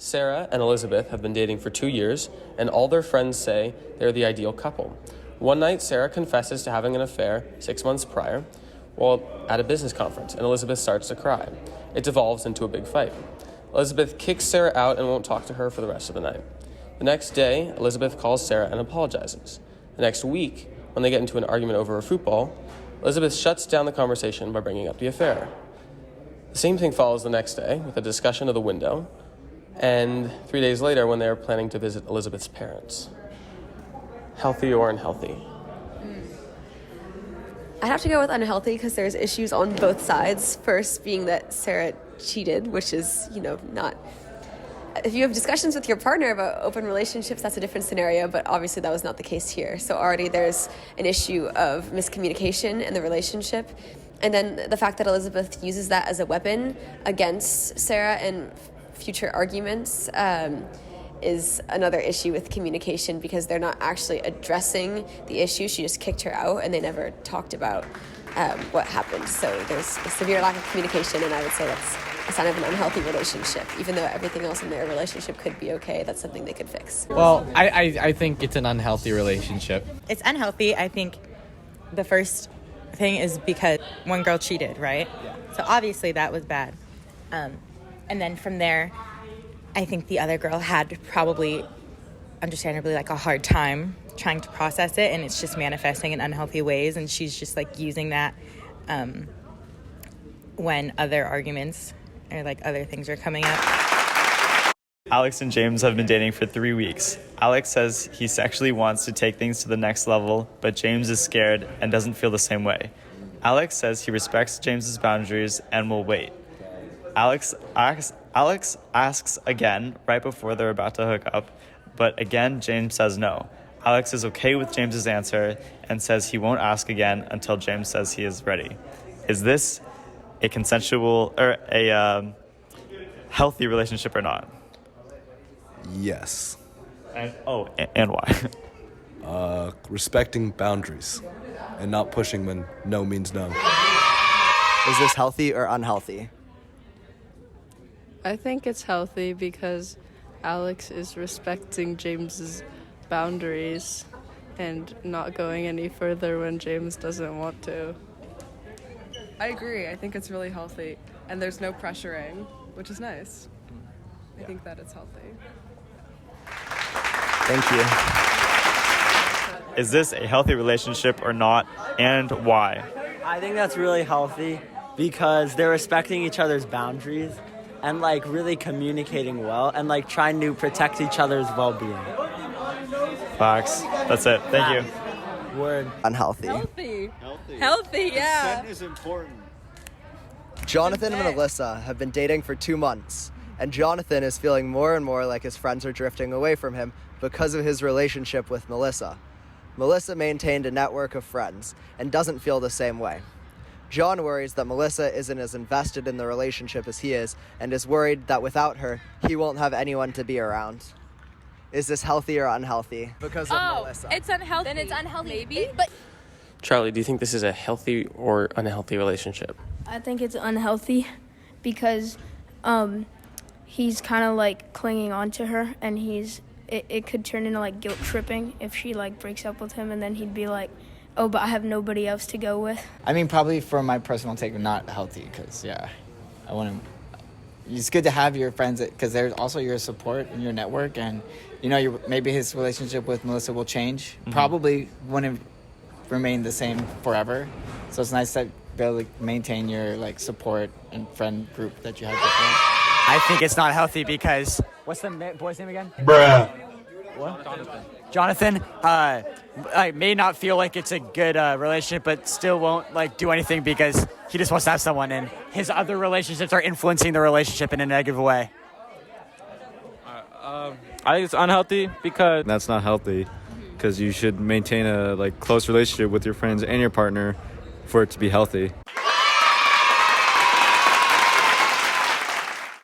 Sarah and Elizabeth have been dating for 2 years, and all their friends say they're the ideal couple. One night, Sarah confesses to having an affair 6 months prior while at a business conference, and Elizabeth starts to cry. It devolves into a big fight. Elizabeth kicks Sarah out and won't talk to her for the rest of the night. The next day, Elizabeth calls Sarah and apologizes. The next week, when they get into an argument over a football, Elizabeth shuts down the conversation by bringing up the affair. The same thing follows the next day with a discussion of the window, and 3 days later when they are planning to visit Elizabeth's parents. Healthy or unhealthy? I'd have to go with unhealthy because there's issues on both sides. First being that Sarah cheated, which is, not... If you have discussions with your partner about open relationships, that's a different scenario, but obviously that was not the case here. So already there's an issue of miscommunication in the relationship. And then the fact that Elizabeth uses that as a weapon against Sarah in future arguments is another issue with communication because they're not actually addressing the issue. She just kicked her out and they never talked about what happened. So there's a severe lack of communication, and I would say that's a sign of an unhealthy relationship. Even though everything else in their relationship could be okay, that's something they could fix. Well, I think it's an unhealthy relationship. It's unhealthy. I think the first thing is because one girl cheated, right? Yeah. So obviously that was bad. And then from there, I think the other girl had probably, understandably, a hard time trying to process it, and it's just manifesting in unhealthy ways, and she's just, using that when other arguments or, other things are coming up. Alex and James have been dating for 3 weeks. Alex says he sexually wants to take things to the next level, but James is scared and doesn't feel the same way. Alex says he respects James's boundaries and will wait. Alex asks again right before they're about to hook up, but again James says no. Alex is okay with James's answer and says he won't ask again until James says he is ready. Is this a consensual or a healthy relationship or not? Yes. And why? Respecting boundaries and not pushing when no means no. Is this healthy or unhealthy? I think it's healthy because Alex is respecting James's boundaries and not going any further when James doesn't want to. I agree. I think it's really healthy, and there's no pressuring, which is nice. I think that it's healthy. Thank you. Is this a healthy relationship or not, and why? I think that's really healthy because they're respecting each other's boundaries and really communicating well and trying to protect each other's well-being. Facts. That's it. Thank you. Word. Unhealthy. Healthy, yeah. Consent is important. Jonathan and Melissa have been dating for 2 months, and Jonathan is feeling more and more like his friends are drifting away from him because of his relationship with Melissa. Melissa maintained a network of friends and doesn't feel the same way. John worries that Melissa isn't as invested in the relationship as he is and is worried that without her, he won't have anyone to be around. Is this healthy or unhealthy? Because of Melissa. It's unhealthy. Then it's unhealthy. Maybe. But Charlie, do you think this is a healthy or unhealthy relationship? I think it's unhealthy because he's kind of clinging on to her, and it could turn into guilt tripping if she breaks up with him, and then he'd be like, oh, but I have nobody else to go with. I mean, probably for my personal take, not healthy because, I want to... It's good to have your friends because there's also your support and your network, and, maybe his relationship with Melissa will change. Mm-hmm. Probably wouldn't remain the same forever. So it's nice to be able to maintain your, support and friend group that you have before. I think it's not healthy because... What's the boy's name again? Bruh. What? Jonathan may not feel like it's a good relationship, but still won't do anything because he just wants to have someone, and his other relationships are influencing the relationship in a negative way. I think it's unhealthy because that's not healthy because you should maintain a close relationship with your friends and your partner for it to be healthy.